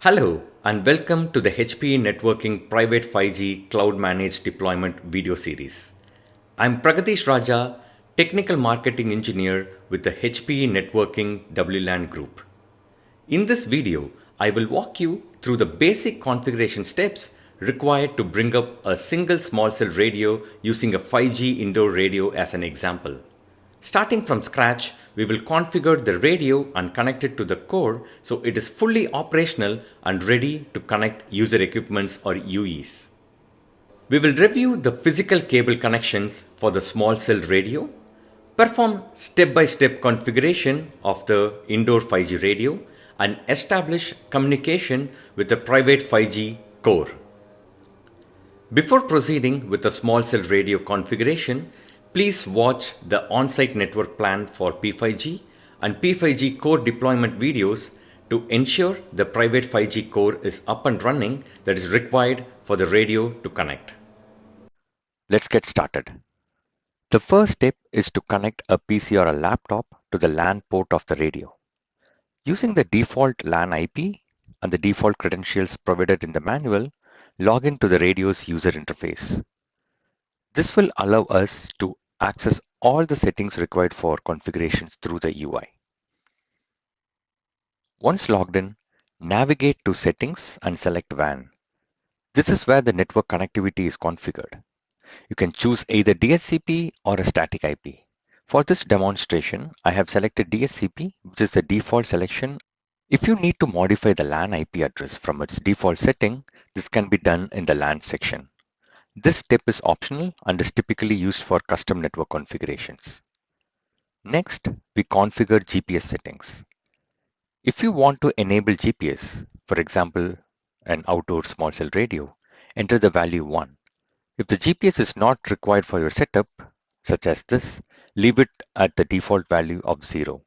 Hello and welcome to the HPE Networking Private 5G Cloud Managed Deployment video series. I'm Pragatish Raja, Technical Marketing Engineer with the HPE Networking WLAN Group. In this video, I will walk you through the basic configuration steps required to bring up a single small cell radio using a 5G indoor radio as an example. Starting from scratch, we will configure the radio and connect it to the core so it is fully operational and ready to connect user equipments or UEs. We will review the physical cable connections for the small cell radio, perform step-by-step configuration of the indoor 5G radio, and establish communication with the private 5G core. Before proceeding with the small cell radio configuration, please watch the on-site network plan for P5G and P5G core deployment videos to ensure the private 5G core is up and running that is required for the radio to connect. Let's get started. The first step is to connect a PC or a laptop to the LAN port of the radio. Using the default LAN IP and the default credentials provided in the manual, log in to the radio's user interface. This will allow us to access all the settings required for configurations through the UI. Once logged in, navigate to Settings and select WAN. This is where the network connectivity is configured. You can choose either DHCP or a static IP. For this demonstration, I have selected DHCP, which is the default selection. If you need to modify the LAN IP address from its default setting, this can be done in the LAN section. This step is optional and is typically used for custom network configurations. Next, we configure GPS settings. If you want to enable GPS, for example, an outdoor small cell radio, enter the value 1. If the GPS is not required for your setup, such as this, leave it at the default value of 0.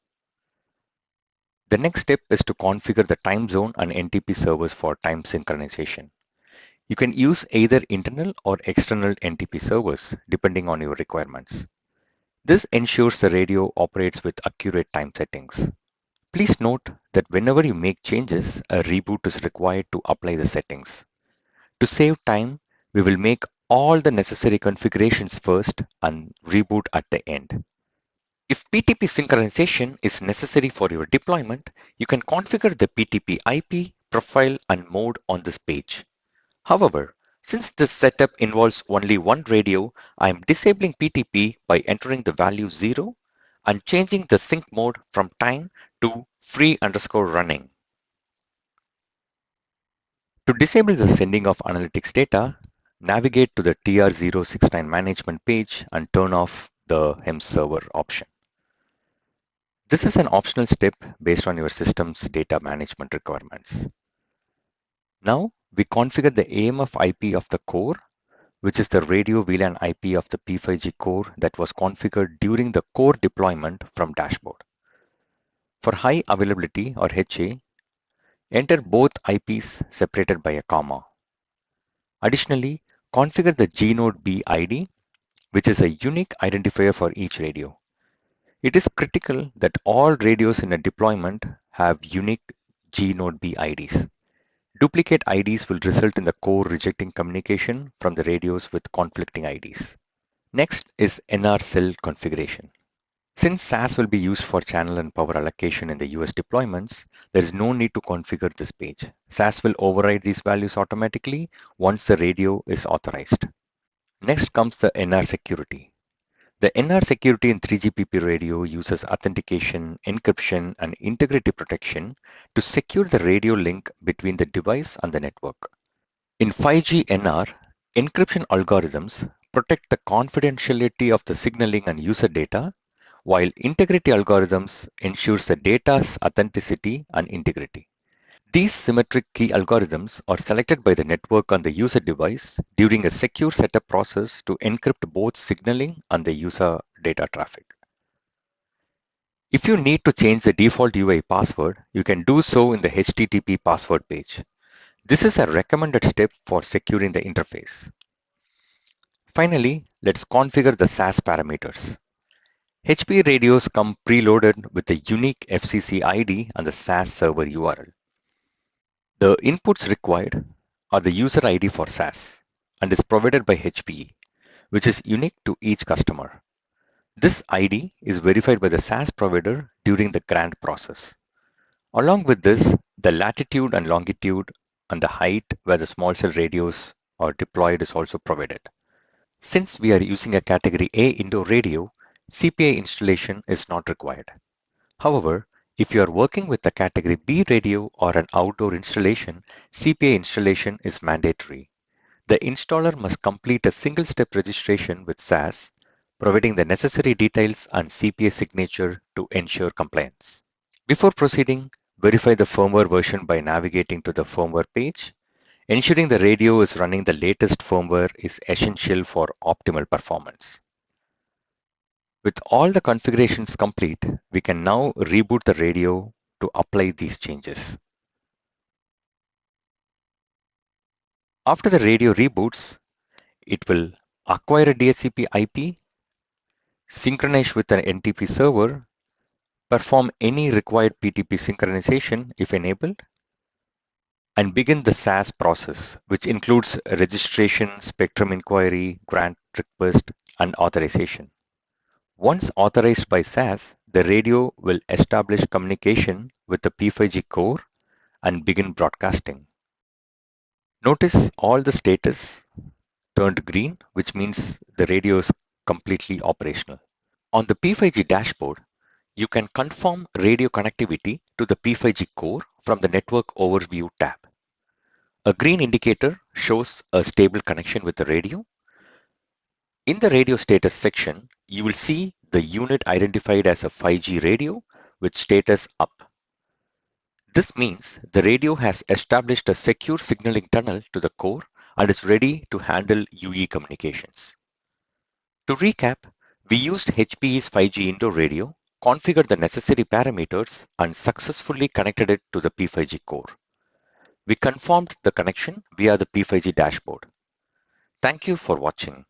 The next step is to configure the time zone and NTP servers for time synchronization. You can use either internal or external NTP servers depending on your requirements. This ensures the radio operates with accurate time settings. Please note that whenever you make changes, a reboot is required to apply the settings. To save time, we will make all the necessary configurations first and reboot at the end. If PTP synchronization is necessary for your deployment, you can configure the PTP IP, profile, and mode on this page. However, since this setup involves only one radio, I am disabling PTP by entering the value 0 and changing the sync mode from time to free_running. To disable the sending of analytics data, navigate to the TR069 management page and turn off the HEMS server option. This is an optional step based on your system's data management requirements. Now, we configure the AMF IP of the core, which is the radio VLAN IP of the P5G core that was configured during the core deployment from dashboard. For high availability or HA, enter both IPs separated by a comma. Additionally, configure the gNodeB ID, which is a unique identifier for each radio. It is critical that all radios in a deployment have unique gNodeB IDs. Duplicate IDs will result in the core rejecting communication from the radios with conflicting IDs. Next is NR cell configuration. Since SAS will be used for channel and power allocation in the US deployments, there is no need to configure this page. SAS will override these values automatically once the radio is authorized. Next comes the NR security. The NR security in 3GPP radio uses authentication, encryption, and integrity protection to secure the radio link between the device and the network. In 5G NR, encryption algorithms protect the confidentiality of the signaling and user data, while integrity algorithms ensures the data's authenticity and integrity. These symmetric key algorithms are selected by the network on the user device during a secure setup process to encrypt both signaling and the user data traffic. If you need to change the default UI password, you can do so in the HTTP password page. This is a recommended step for securing the interface. Finally, let's configure the SAS parameters. HPE radios come preloaded with a unique FCC ID and the SAS server URL. The inputs required are the user ID for SAS and is provided by HPE, which is unique to each customer. This ID is verified by the SAS provider during the grant process. Along with this, the latitude and longitude and the height where the small cell radios are deployed is also provided. Since we are using a category A indoor radio, CPI installation is not required. However, if you are working with a category B radio or an outdoor installation, CPI installation is mandatory. The installer must complete a single-step registration with SAS, providing the necessary details and CPI signature to ensure compliance. Before proceeding, verify the firmware version by navigating to the firmware page. Ensuring the radio is running the latest firmware is essential for optimal performance. With all the configurations complete, we can now reboot the radio to apply these changes. After the radio reboots, it will acquire a DHCP IP, synchronize with an NTP server, perform any required PTP synchronization if enabled, and begin the SAS process, which includes registration, spectrum inquiry, grant request, and authorization. Once authorized by SAS, the radio will establish communication with the P5G core and begin broadcasting. Notice all the status turned green, which means the radio is completely operational. On the P5G dashboard, you can confirm radio connectivity to the P5G core from the Network Overview tab. A green indicator shows a stable connection with the radio. In the radio status section, you will see the unit identified as a 5G radio with status up. This means the radio has established a secure signaling tunnel to the core and is ready to handle UE communications. To recap, we used HPE's 5G indoor radio, configured the necessary parameters, and successfully connected it to the P5G core. We confirmed the connection via the P5G dashboard. Thank you for watching.